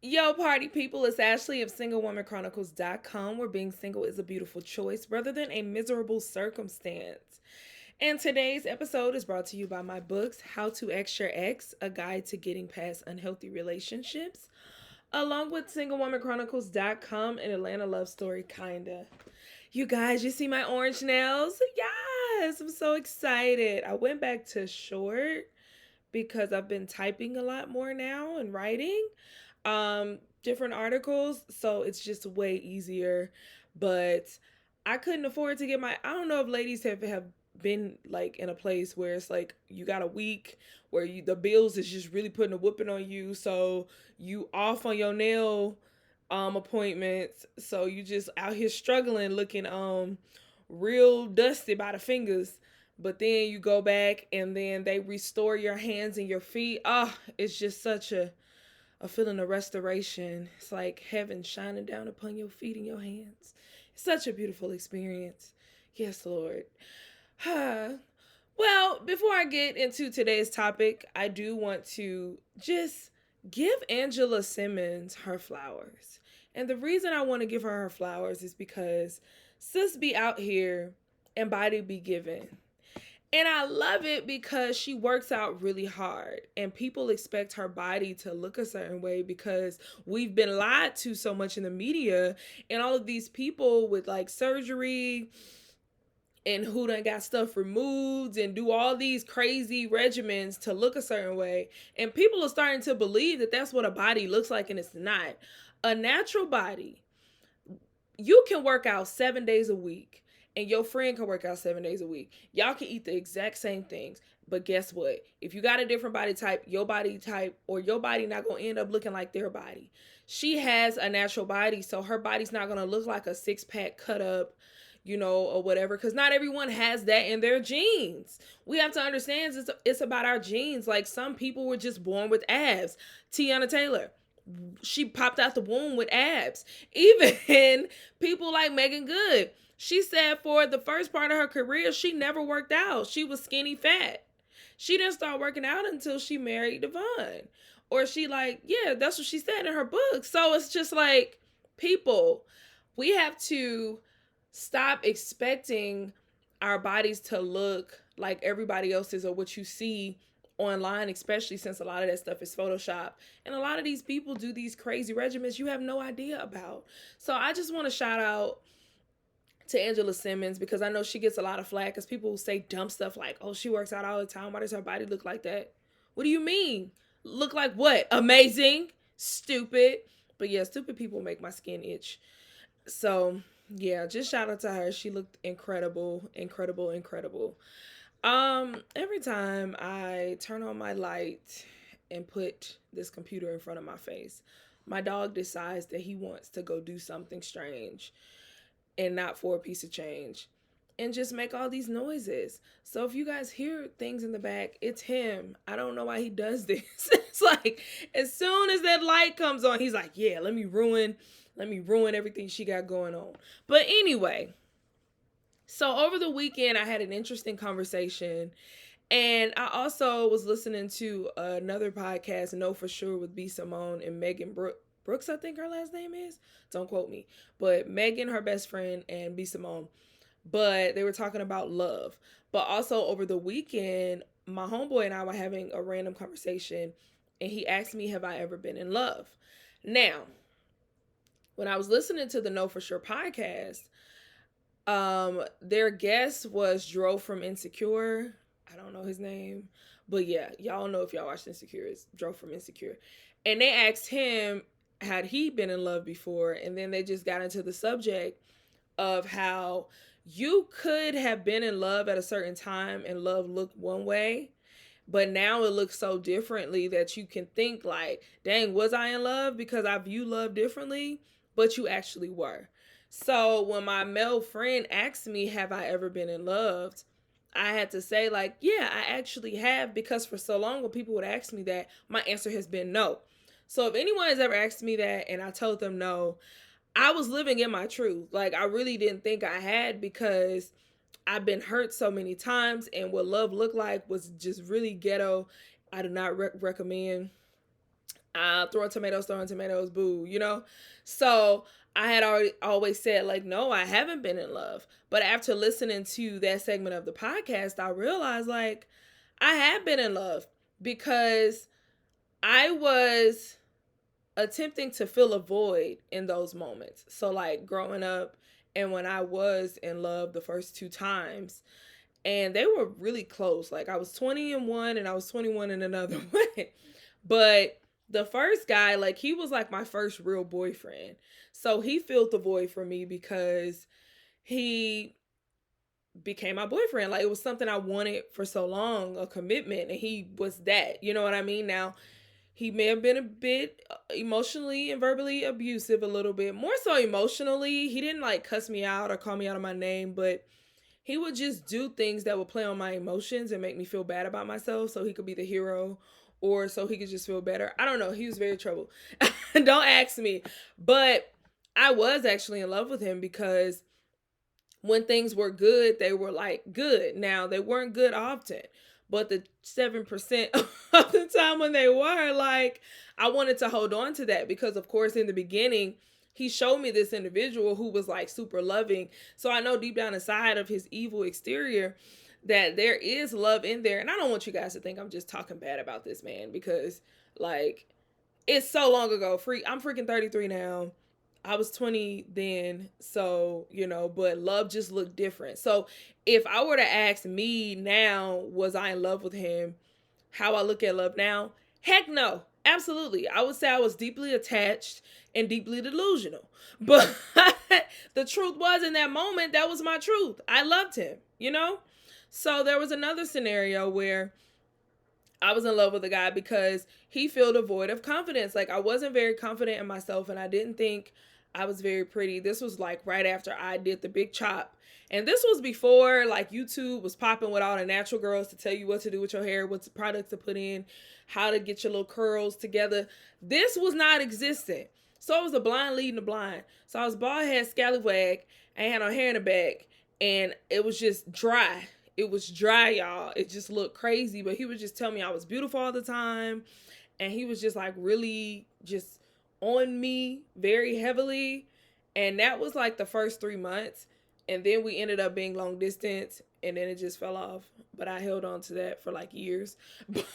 Yo, party people, it's Ashley of SingleWomanChronicles.com, where being single is a beautiful choice rather than a miserable circumstance. And today's episode is brought to you by my books, How to Ex Your Ex, A Guide to Getting Past Unhealthy Relationships, along with SingleWomanChronicles.com and Atlanta Love Story Kinda. You guys, you see my orange nails? Yes, I'm so excited. I went back to short because I've been typing a lot more now and writing different articles, so it's just way easier. But I couldn't afford to get my, I don't know if ladies have been like in a place where it's like you got a week where the bills is just really putting a whooping on you, so you off on your nail appointments, so you just out here struggling, looking real dusty by the fingers. But then you go back and then they restore your hands and your feet. Oh, it's just such a feeling of restoration. It's like heaven shining down upon your feet and your hands. It's such a beautiful experience. Yes, Lord. Well, before I get into today's topic, I do want to just give Angela Simmons her flowers. And the reason I want to give her flowers is because sis be out here and body be given. And I love it because she works out really hard and people expect her body to look a certain way because we've been lied to so much in the media, and all of these people with like surgery and who done got stuff removed and do all these crazy regimens to look a certain way. And people are starting to believe that that's what a body looks like, and it's not. A natural body, you can work out 7 days a week and your friend can work out 7 days a week. Y'all can eat the exact same things. But guess what? If you got a different body type, your body type or your body not going to end up looking like their body. She has a natural body, so her body's not going to look like a six-pack cut up, or whatever, because not everyone has that in their genes. We have to understand it's about our genes. Like, some people were just born with abs. Tiana Taylor, she popped out the womb with abs. Even people like Megan Good, she said for the first part of her career, she never worked out. She was skinny fat. She didn't start working out until she married Devon. Or she yeah, that's what she said in her book. So it's just like, people, we have to stop expecting our bodies to look like everybody else's or what you see online, especially since a lot of that stuff is Photoshop. And a lot of these people do these crazy regimens you have no idea about. So I just want to shout out to Angela Simmons because I know she gets a lot of flack because people say dumb stuff like, oh, she works out all the time. Why does her body look like that? What do you mean? Look like what? Amazing? Stupid? But yeah, stupid people make my skin itch. So yeah, just shout out to her. She looked incredible, incredible, incredible. Every time I turn on my light and put this computer in front of my face, my dog decides that he wants to go do something strange and not for a piece of change and just make all these noises. So if you guys hear things in the back, it's him. I don't know why he does this. It's like as soon as that light comes on, he's like, yeah, let me ruin everything she got going on. But anyway, so over the weekend, I had an interesting conversation. And I also was listening to another podcast, Know For Sure, with B. Simone and Megan Brooks, I think her last name is. Don't quote me. But Megan, her best friend, and B. Simone. But they were talking about love. But also over the weekend, my homeboy and I were having a random conversation. And he asked me, have I ever been in love? Now, when I was listening to the Know For Sure podcast, their guest was Dro from Insecure. I don't know his name, but yeah, y'all know if y'all watched Insecure, it's Dro from Insecure. And they asked him, had he been in love before? And then they just got into the subject of how you could have been in love at a certain time and love looked one way, but now it looks so differently that you can think like, dang, was I in love? Because I view love differently, but you actually were. So when my male friend asked me, have I ever been in love? I had to say like, yeah, I actually have, because for so long when people would ask me that, my answer has been no. So if anyone has ever asked me that and I told them no, I was living in my truth. Like, I really didn't think I had, because I've been hurt so many times, and what love looked like was just really ghetto. I do not recommend throwing tomatoes, boo, you know? So I had already always said, like, no, I haven't been in love. But after listening to that segment of the podcast, I realized, like, I have been in love because I was attempting to fill a void in those moments. So, like, growing up and when I was in love the first two times, and they were really close. Like, I was 20 in one and I was 21 in another one. But the first guy, like, he was like my first real boyfriend. So he filled the void for me because he became my boyfriend. Like, it was something I wanted for so long, a commitment, and he was that. You know what I mean? Now, he may have been a bit emotionally and verbally abusive, a little bit more so emotionally. He didn't like cuss me out or call me out of my name, but he would just do things that would play on my emotions and make me feel bad about myself so he could be the hero or so he could just feel better. I don't know. He was very trouble. Don't ask me. But I was actually in love with him because when things were good, they were like good. Now, they weren't good often, but the 7% of the time when they were, like, I wanted to hold on to that because, of course, in the beginning, he showed me this individual who was like super loving. So I know deep down inside of his evil exterior that there is love in there. And I don't want you guys to think I'm just talking bad about this man because, like, it's so long ago. I'm freaking 33 now. I was 20 then, so, you know, but love just looked different. So if I were to ask me now, was I in love with him? How I look at love now? Heck no. Absolutely. I would say I was deeply attached and deeply delusional. But the truth was, in that moment, that was my truth. I loved him, you know? So there was another scenario where I was in love with a guy because he filled a void of confidence. Like, I wasn't very confident in myself and I didn't think I was very pretty. This was like right after I did the big chop. And this was before like YouTube was popping with all the natural girls to tell you what to do with your hair, what products to put in, how to get your little curls together. This was not existent. So I was a blind leading the blind. So I was bald head, scallywag, I had no hair in the back, and it was just dry. It was dry, y'all. It just looked crazy. But he would just tell me I was beautiful all the time. And he was just like really just on me very heavily. And that was like the first 3 months. And then we ended up being long distance. And then it just fell off. But I held on to that for like years. But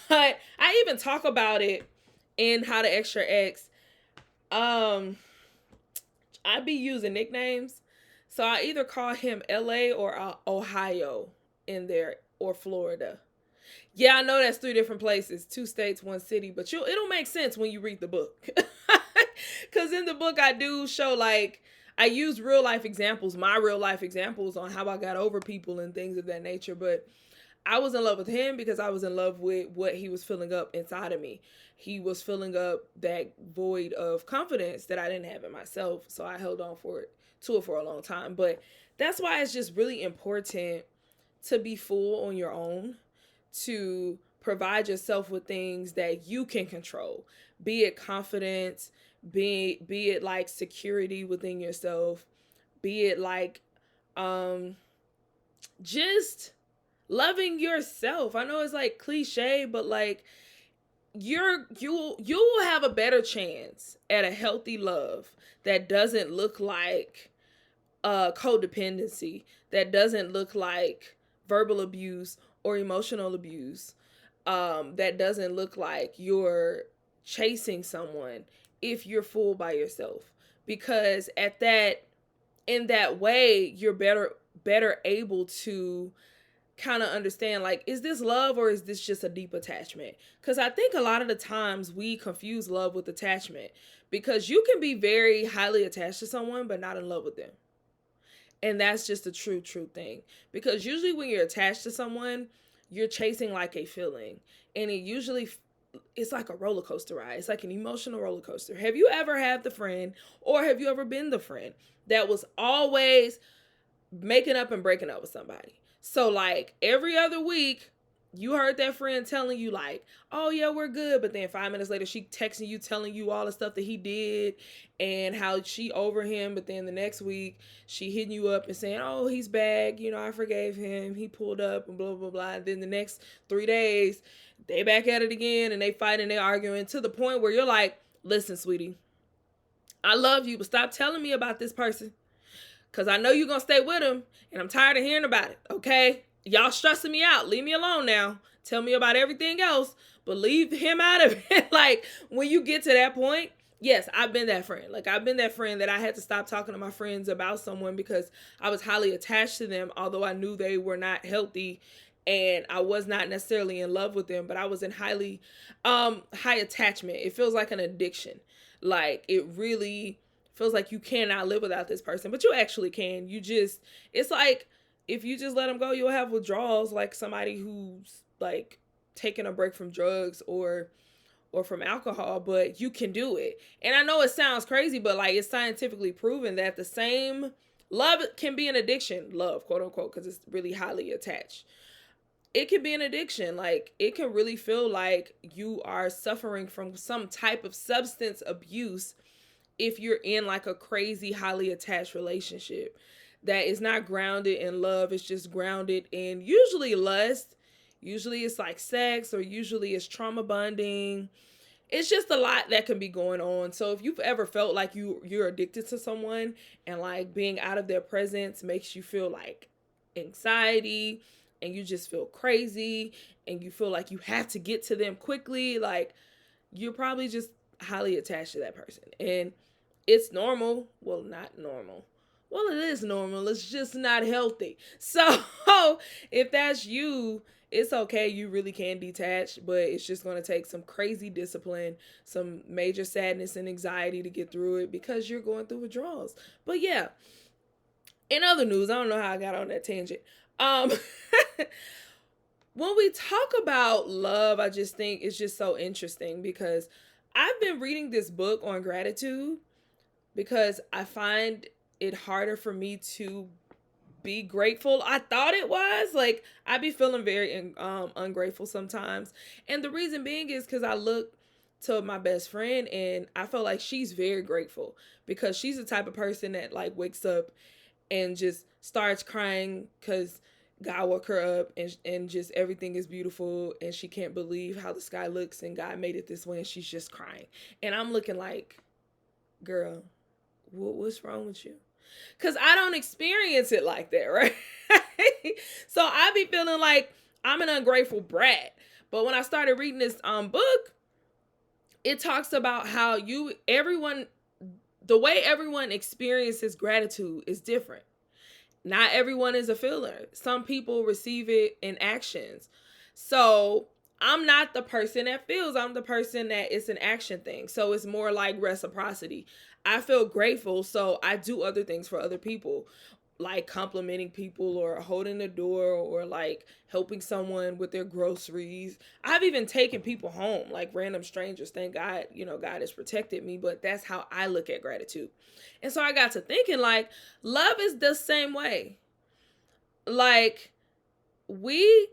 I even talk about it in How to Extra X. I be using nicknames. So I either call him LA or Ohio in there, or Florida. Yeah, I know that's 3 different places, 2 states, 1 city, but it'll make sense when you read the book. Cuz in the book I do show, like, I use real life examples, my real life examples on how I got over people and things of that nature, but I was in love with him because I was in love with what he was filling up inside of me. He was filling up that void of confidence that I didn't have in myself, so I held on to it for a long time. But that's why it's just really important to be full on your own, to provide yourself with things that you can control, be it confidence, be it like security within yourself, be it like just loving yourself. I know it's like cliche, but like you will have a better chance at a healthy love that doesn't look like codependency, that doesn't look like verbal abuse or emotional abuse, that doesn't look like you're chasing someone if you're full by yourself. Because in that way, you're better able to kind of understand, like, is this love or is this just a deep attachment? Because I think a lot of the times we confuse love with attachment, because you can be very highly attached to someone but not in love with them. And that's just a true thing. Because usually when you're attached to someone, you're chasing like a feeling. And it's like a roller coaster ride. It's like an emotional roller coaster. Have you ever had the friend, or have you ever been the friend that was always making up and breaking up with somebody? So like every other week, you heard that friend telling you like, oh yeah, we're good. But then 5 minutes later, she texting you, telling you all the stuff that he did and how she over him. But then the next week, she hitting you up and saying, oh, he's back. You know, I forgave him. He pulled up and blah, blah, blah. And then the next 3 days, They back at it again and they fight and they arguing to the point where you're like, listen, sweetie, I love you, but stop telling me about this person. Because I know you're going to stay with him and I'm tired of hearing about it. Okay? Y'all stressing me out. Leave me alone now. Tell me about everything else, but leave him out of it. Like, when you get to that point, yes, I've been that friend. Like, I've been that friend that I had to stop talking to my friends about someone because I was highly attached to them, although I knew they were not healthy and I was not necessarily in love with them, but I was in high attachment. It feels like an addiction. Like, it really feels like you cannot live without this person, but you actually can. It's like, if you just let them go, you'll have withdrawals, like somebody who's like taking a break from drugs or from alcohol, but you can do it. And I know it sounds crazy, but like, it's scientifically proven that the same love can be an addiction, love, quote unquote, because it's really highly attached. It can be an addiction. Like, it can really feel like you are suffering from some type of substance abuse if you're in like a crazy, highly attached relationship that is not grounded in love. It's just grounded in usually lust. Usually it's like sex, or usually it's trauma bonding. It's just a lot that can be going on. So if you've ever felt like you're addicted to someone and like being out of their presence makes you feel like anxiety and you just feel crazy and you feel like you have to get to them quickly, like, you're probably just highly attached to that person. And it's normal. Well, not normal. Well, it is normal. It's just not healthy. So if that's you, it's okay. You really can detach, but it's just going to take some crazy discipline, some major sadness and anxiety to get through it because you're going through withdrawals. But yeah, in other news, I don't know how I got on that tangent. When we talk about love, I just think it's just so interesting because I've been reading this book on gratitude because I find it harder for me to be grateful. I thought it was like, I be feeling very ungrateful sometimes, and the reason being is because I look to my best friend and I feel like she's very grateful because she's the type of person that like wakes up and just starts crying because God woke her up and just everything is beautiful and she can't believe how the sky looks and God made it this way and she's just crying. And I'm looking like, girl, what's wrong with you? Because I don't experience it like that, right? So I be feeling like I'm an ungrateful brat. But when I started reading this book, it talks about how the way everyone experiences gratitude is different. Not everyone is a feeler. Some people receive it in actions. So I'm not the person that feels. I'm the person that it's an action thing. So it's more like reciprocity. I feel grateful, so I do other things for other people, like complimenting people or holding the door or like helping someone with their groceries. I've even taken people home, like random strangers. Thank God, God has protected me, but that's how I look at gratitude. And so I got to thinking, like, love is the same way. Like, we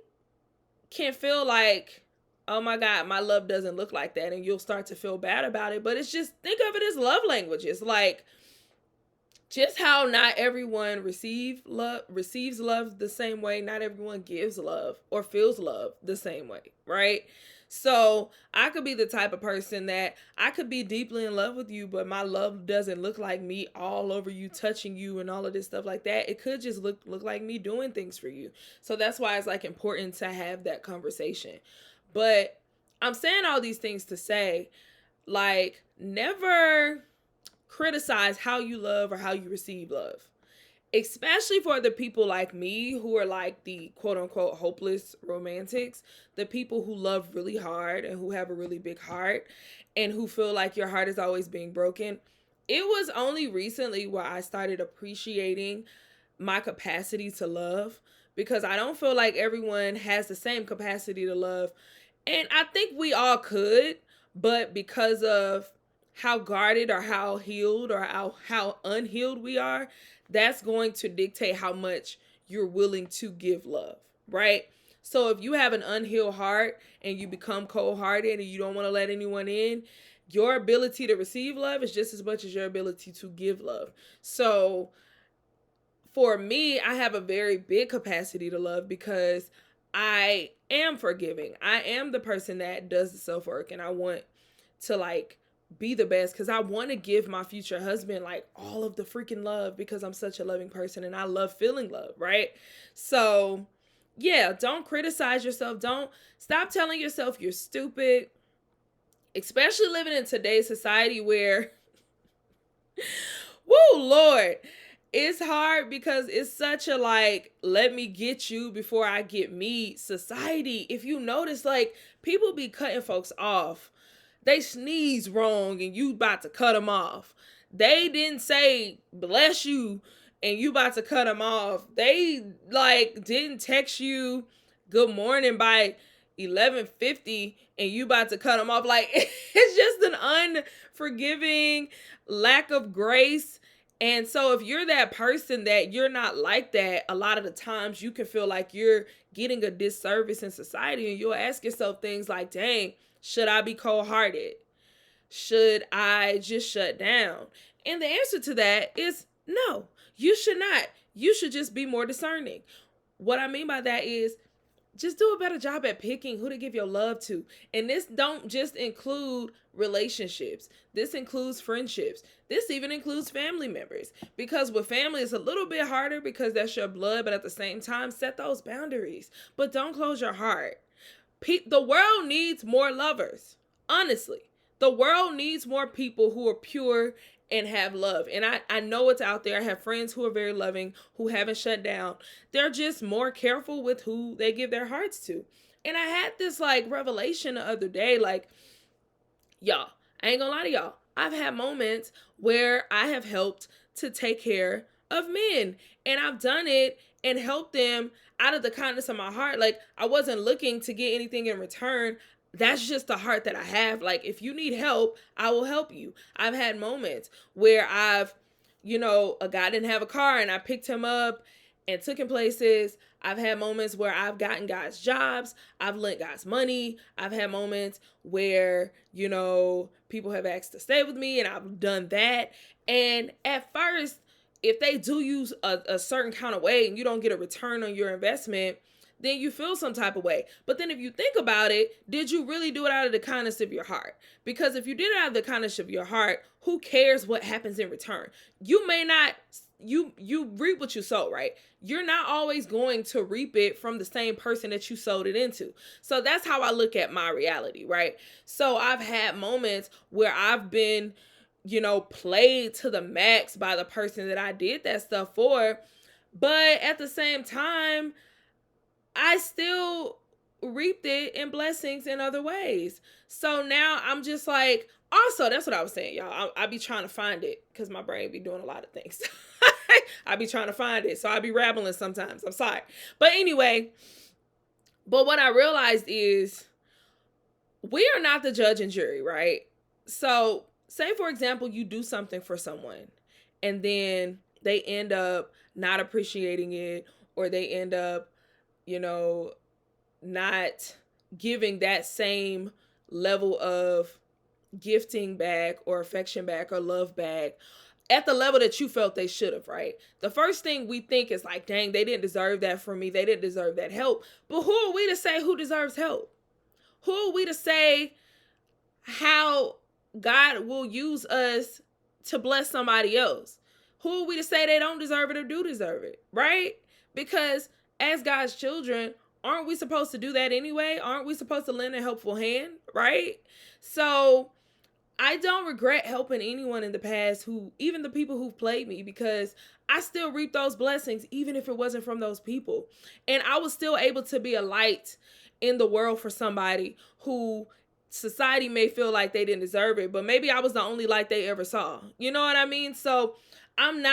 can feel like, oh my God, my love doesn't look like that. And you'll start to feel bad about it. But it's just, think of it as love languages. Like, just how not everyone receives love the same way. Not everyone gives love or feels love the same way, right? So I could be the type of person that I could be deeply in love with you, but my love doesn't look like me all over you, touching you and all of this stuff like that. It could just look like me doing things for you. So that's why it's like important to have that conversation. But I'm saying all these things to say, like, never criticize how you love or how you receive love. Especially for the people like me who are like the quote unquote hopeless romantics, the people who love really hard and who have a really big heart and who feel like your heart is always being broken. It was only recently where I started appreciating my capacity to love, because I don't feel like everyone has the same capacity to love. And I think we all could, but because of how guarded or how healed or how unhealed we are, that's going to dictate how much you're willing to give love, right? So if you have an unhealed heart and you become cold-hearted and you don't want to let anyone in, your ability to receive love is just as much as your ability to give love. So for me, I have a very big capacity to love because I am forgiving. I am the person that does the self work, and I want to like be the best because I want to give my future husband like all of the freaking love because I'm such a loving person and I love feeling love, right? So, yeah, don't criticize yourself. Don't stop telling yourself you're stupid, especially living in today's society where, woo, Lord, it's hard because it's such a like, let me get you before I get me society. If you notice, like, people be cutting folks off. They sneeze wrong and you about to cut them off. They didn't say bless you and you about to cut them off. They like didn't text you good morning by 11:50 and you about to cut them off. Like, it's just an unforgiving lack of grace. And so if you're that person that you're not like that, a lot of the times you can feel like you're getting a disservice in society, and you'll ask yourself things like, dang, should I be cold-hearted? Should I just shut down? And the answer to that is no, you should not. You should just be more discerning. What I mean by that is just do a better job at picking who to give your love to. And this don't just include relationships. This includes friendships. This even includes family members. Because with family, it's a little bit harder because that's your blood, but at the same time, set those boundaries. But don't close your heart. The world needs more lovers. Honestly, the world needs more people who are pure and have love. And I know it's out there. I have friends who are very loving, who haven't shut down. They're just more careful with who they give their hearts to. And I had this like revelation the other day, like, y'all, I ain't gonna lie to y'all. I've had moments where I have helped to take care of men, and I've done it and helped them out of the kindness of my heart. Like, I wasn't looking to get anything in return. That's just the heart that I have. Like, if you need help, I will help you. I've had moments where a guy didn't have a car and I picked him up and took him places. I've had moments where I've gotten guys jobs. I've lent guys money. I've had moments where, people have asked to stay with me and I've done that. And at first, if they do use a certain kind of way and you don't get a return on your investment, then you feel some type of way. But then if you think about it, did you really do it out of the kindness of your heart? Because if you did it out of the kindness of your heart, who cares what happens in return? You may not, you reap what you sow, right? You're not always going to reap it from the same person that you sowed it into. So that's how I look at my reality, right? So I've had moments where I've been, played to the max by the person that I did that stuff for. But at the same time, I still reaped it in blessings in other ways. So now I'm just like, also, that's what I was saying, y'all. I be trying to find it because my brain be doing a lot of things. I be trying to find it. So I be rambling sometimes. I'm sorry. But anyway, what I realized is we are not the judge and jury, right? So say, for example, you do something for someone and then they end up not appreciating it, or they end up not giving that same level of gifting back or affection back or love back at the level that you felt they should have, right? The first thing we think is like, dang, they didn't deserve that from me. They didn't deserve that help. But who are we to say who deserves help? Who are we to say how God will use us to bless somebody else? Who are we to say they don't deserve it or do deserve it, right? Because as God's children, aren't we supposed to do that anyway? Aren't we supposed to lend a helpful hand, right? So I don't regret helping anyone in the past, even the people who've played me, because I still reap those blessings, even if it wasn't from those people. And I was still able to be a light in the world for somebody who society may feel like they didn't deserve it, but maybe I was the only light they ever saw. You know what I mean? So I'm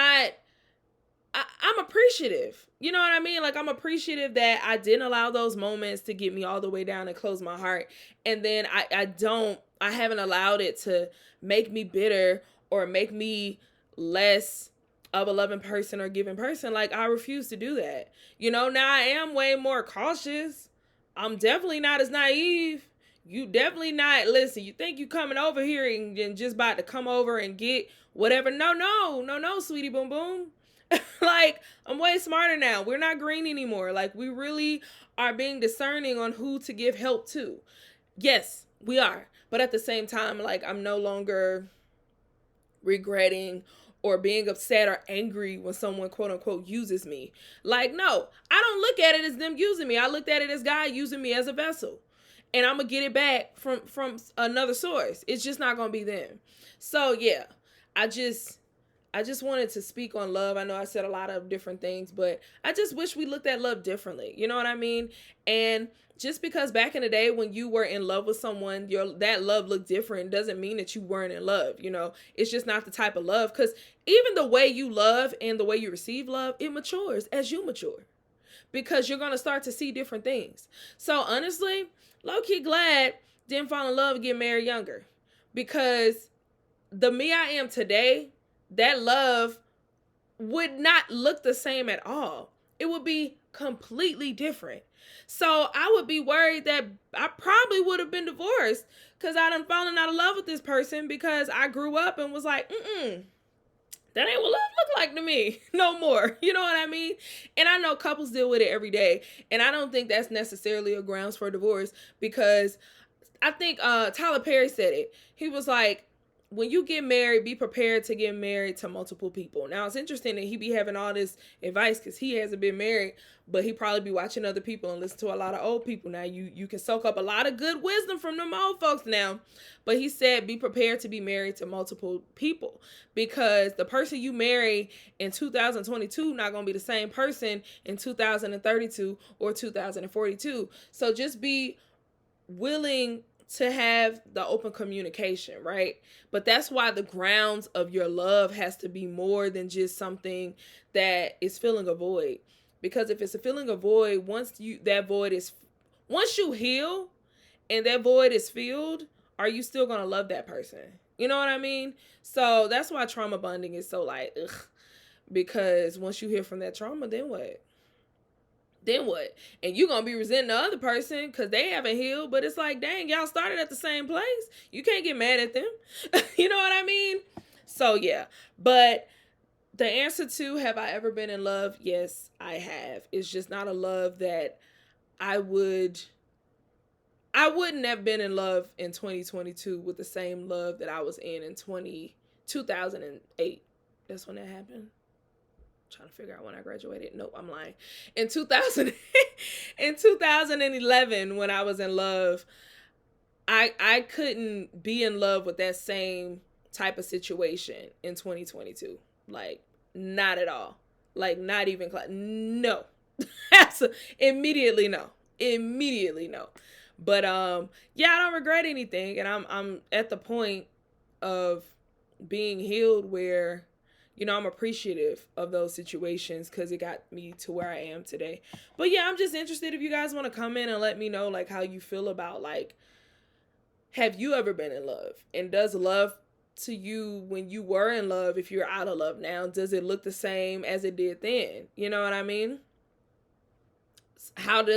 appreciative. You know what I mean? Like, I'm appreciative that I didn't allow those moments to get me all the way down and close my heart. And then I haven't allowed it to make me bitter or make me less of a loving person or giving person. Like, I refuse to do that. Now I am way more cautious. I'm definitely not as naive. You definitely not, listen, you think you coming over here and just about to come over and get whatever. No, sweetie boom boom. Like, I'm way smarter now. We're not green anymore. Like, we really are being discerning on who to give help to. Yes, we are. But at the same time, like, I'm no longer regretting or being upset or angry when someone quote unquote uses me. Like, no, I don't look at it as them using me. I looked at it as God using me as a vessel. And I'm gonna get it back from another source. It's just not gonna be them. So yeah, I just I just wanted to speak on love. I know I said a lot of different things, but I just wish we looked at love differently. You know what I mean? And just because back in the day when you were in love with someone, that love looked different doesn't mean that you weren't in love. It's just not the type of love, because even the way you love and the way you receive love, it matures as you mature, because you're going to start to see different things. So honestly, low-key glad didn't fall in love and get married younger, because the me I am today, that love would not look the same at all. It would be completely different. So I would be worried that I probably would have been divorced because I done fallen out of love with this person, because I grew up and was like, that ain't what love look like to me no more. You know what I mean? And I know couples deal with it every day. And I don't think that's necessarily a grounds for divorce, because I think Tyler Perry said it. He was like, when you get married, be prepared to get married to multiple people. Now, it's interesting that he be having all this advice because he hasn't been married, but he probably be watching other people and listen to a lot of old people. Now, you can soak up a lot of good wisdom from them old folks now. But he said, be prepared to be married to multiple people, because the person you marry in 2022 not going to be the same person in 2032 or 2042. So just be willing to have the open communication, right? But that's why the grounds of your love has to be more than just something that is filling a void. Because if it's a filling a void, once you heal and that void is filled, are you still gonna love that person? You know what I mean? So that's why trauma bonding is so like, ugh. Because once you heal from that trauma, then what? Then what? And you're going to be resenting the other person because they haven't healed. But it's like, dang, y'all started at the same place. You can't get mad at them. You know what I mean? So, yeah. But the answer to, have I ever been in love? Yes, I have. It's just not a love that I wouldn't have been in love in 2022 with the same love that I was in 2008. That's when that happened. Trying to figure out when I graduated. Nope, I'm lying. In 2011, when I was in love, I couldn't be in love with that same type of situation in 2022. Like, not at all. Like, not even close. No. Immediately no. But yeah, I don't regret anything, and I'm at the point of being healed where, I'm appreciative of those situations because it got me to where I am today. But yeah, I'm just interested if you guys want to come in and let me know, like, how you feel about, like, have you ever been in love? And does love to you when you were in love, if you're out of love now, does it look the same as it did then? You know what I mean? What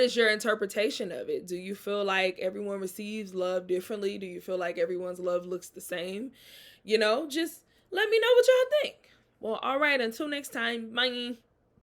is your interpretation of it? Do you feel like everyone receives love differently? Do you feel like everyone's love looks the same? Just let me know what y'all think. Well, all right. Until next time. Bye.